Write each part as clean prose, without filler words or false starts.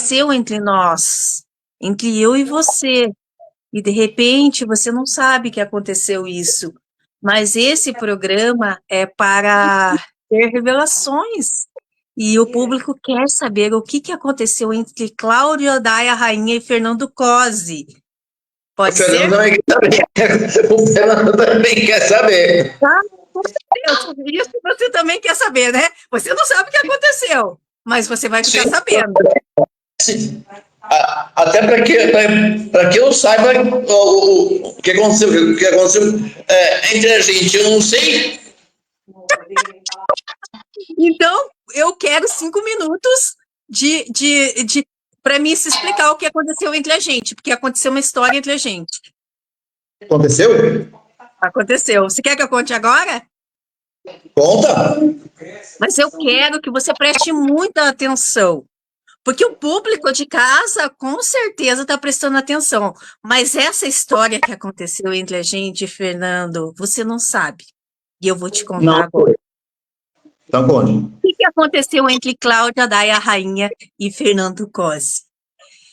aconteceu entre nós, entre eu e você. E de repente você não sabe que aconteceu isso. Mas esse programa é para ter revelações. E o público quer saber o que aconteceu entre Cláudia Odaia Rainha e Fernando Cosi. O Pode Fernando ser? também quer saber. O Fernando também quer saber. Ah, com certeza. Isso você também quer saber, né? Você não sabe o que aconteceu, mas você vai ficar Sim. sabendo. Sim. Até para que eu saiba o que aconteceu, entre a gente, eu não sei. Então, eu quero 5 minutos para mim se explicar o que aconteceu entre a gente, porque aconteceu uma história entre a gente. Aconteceu? Aconteceu. Você quer que eu conte agora? Conta. Mas eu quero que você preste muita atenção. Porque o público de casa com certeza está prestando atenção. Mas essa história que aconteceu entre a gente, Fernando, você não sabe. E eu vou te contar Não agora. foi. Então conte. O que aconteceu entre Cláudia Daia Rainha e Fernando Cosi?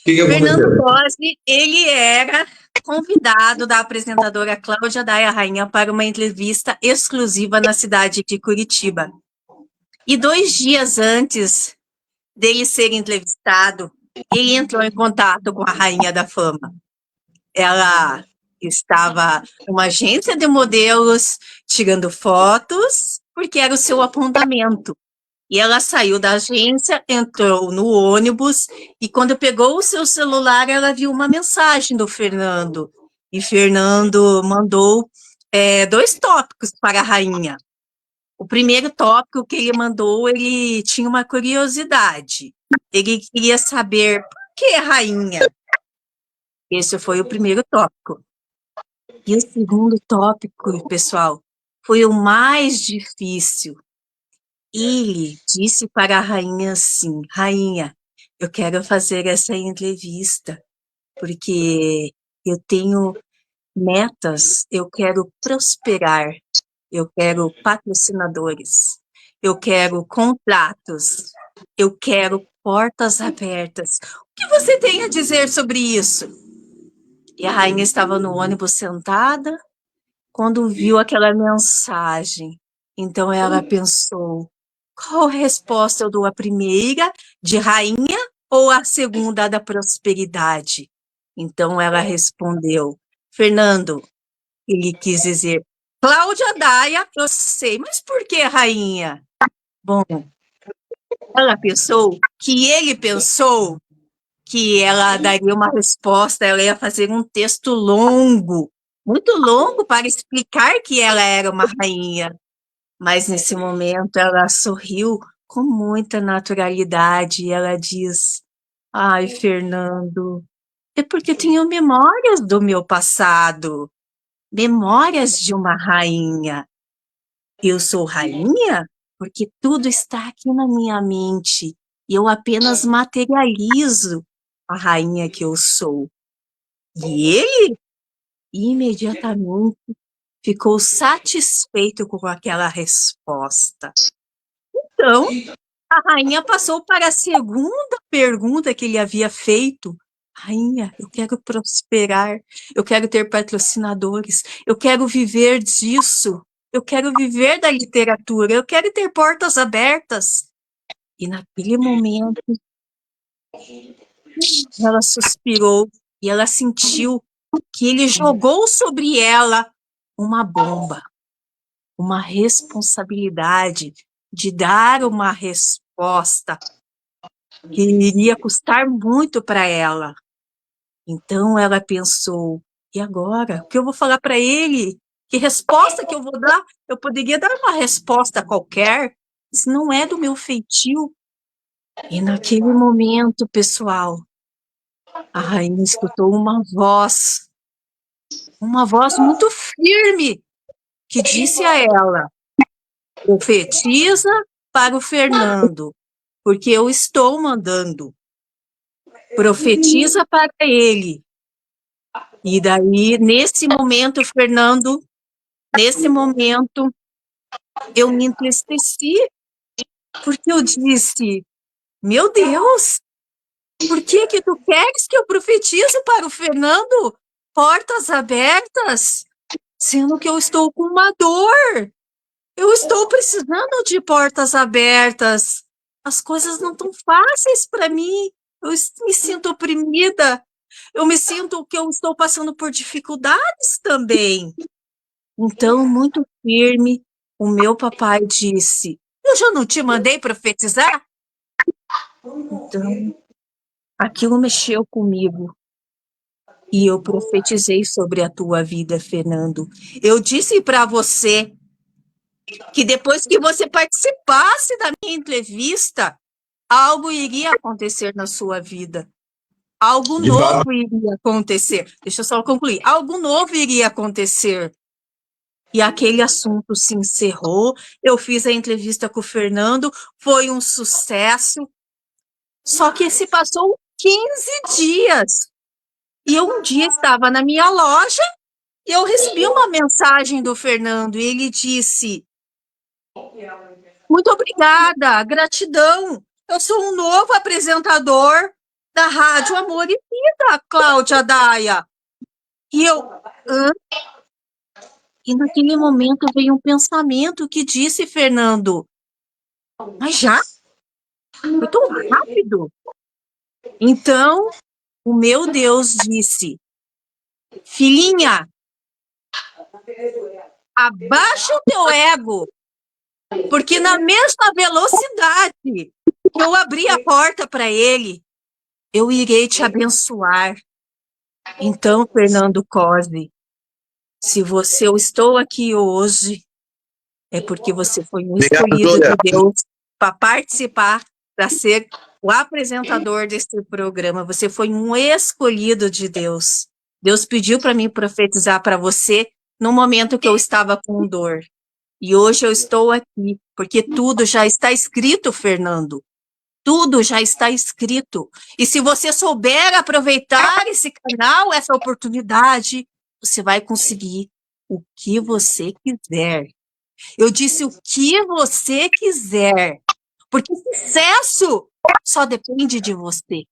O que Fernando aconteceu? Cosi, ele era convidado da apresentadora Cláudia Daia Rainha para uma entrevista exclusiva na cidade de Curitiba. E 2 dias antes dele ser entrevistado, ele entrou em contato com a Rainha da Fama. Ela estava numa agência de modelos, tirando fotos, porque era o seu apontamento. E ela saiu da agência, entrou no ônibus, e quando pegou o seu celular, ela viu uma mensagem do Fernando. E Fernando mandou 2 tópicos para a rainha. O primeiro tópico que ele mandou, ele tinha uma curiosidade. Ele queria saber por que rainha. Esse foi o primeiro tópico. E o segundo tópico, pessoal, foi o mais difícil. Ele disse para a rainha assim: Rainha, eu quero fazer essa entrevista, porque eu tenho metas, eu quero prosperar, eu quero patrocinadores, eu quero contratos, eu quero portas abertas. O que você tem a dizer sobre isso? E a rainha estava no ônibus sentada, quando viu aquela mensagem. Então ela pensou: qual resposta eu dou? A primeira, de rainha, ou a segunda, da prosperidade? Então ela respondeu: Fernando, ele quis dizer, Cláudia Daia, eu sei, mas por que rainha? Bom, ela pensou que ele pensou que ela daria uma resposta, ela ia fazer um texto longo, muito longo, para explicar que ela era uma rainha. Mas nesse momento ela sorriu com muita naturalidade e ela diz: Ai, Fernando, é porque eu tenho memórias do meu passado, memórias de uma rainha. Eu sou rainha porque tudo está aqui na minha mente e eu apenas materializo a rainha que eu sou. E ele imediatamente ficou satisfeito com aquela resposta. Então, a rainha passou para a segunda pergunta que ele havia feito. Rainha, eu quero prosperar, eu quero ter patrocinadores, eu quero viver disso, eu quero viver da literatura, eu quero ter portas abertas. E naquele momento, ela suspirou e ela sentiu que ele jogou sobre ela uma bomba, uma responsabilidade de dar uma resposta que iria custar muito para ela. Então ela pensou: e agora? O que eu vou falar para ele? Que resposta que eu vou dar? Eu poderia dar uma resposta qualquer, isso não é do meu feitio. E naquele momento, pessoal, a rainha escutou uma voz muito firme, que disse a ela: profetiza para o Fernando, porque eu estou mandando. Profetiza para ele. E daí, nesse momento, Fernando, nesse momento, eu me entristeci, porque eu disse: meu Deus, Por que que tu queres que eu profetize para o Fernando portas abertas, sendo que eu estou com uma dor? Eu estou precisando de portas abertas. As coisas não estão fáceis para mim. Me sinto oprimida. Eu me sinto que eu estou passando por dificuldades também. Então, muito firme, o meu papai disse: Eu já não te mandei profetizar? Então, aquilo mexeu comigo. E eu profetizei sobre a tua vida, Fernando. Eu disse para você que depois que você participasse da minha entrevista, algo iria acontecer na sua vida. Algo De fato, novo iria acontecer. Deixa eu só concluir. Algo novo iria acontecer. E aquele assunto se encerrou. Eu fiz a entrevista com o Fernando, foi um sucesso. Só que se passou 15 dias. E eu um dia estava na minha loja e eu recebi uma mensagem do Fernando. E ele disse: Muito obrigada, gratidão. Eu sou um novo apresentador da Rádio Amor e Vida, Cláudia Daia. E eu, hã? E naquele momento veio um pensamento que disse, Fernando, mas já? Foi tão rápido? Então, o meu Deus disse, filhinha, abaixa o teu ego, porque na mesma velocidade que eu abri a porta para ele, eu irei te abençoar. Então, Fernando Cosme, se eu estou aqui hoje, é porque você foi um obrigado, escolhido Júlia. de Deus para participar, para ser o apresentador desse programa. Você foi um escolhido de Deus. Deus pediu para mim profetizar para você no momento que eu estava com dor. E hoje eu estou aqui, porque tudo já está escrito, Fernando. Tudo já está escrito. E se você souber aproveitar esse canal, essa oportunidade, você vai conseguir o que você quiser. Eu disse o que você quiser. Porque sucesso só depende de você.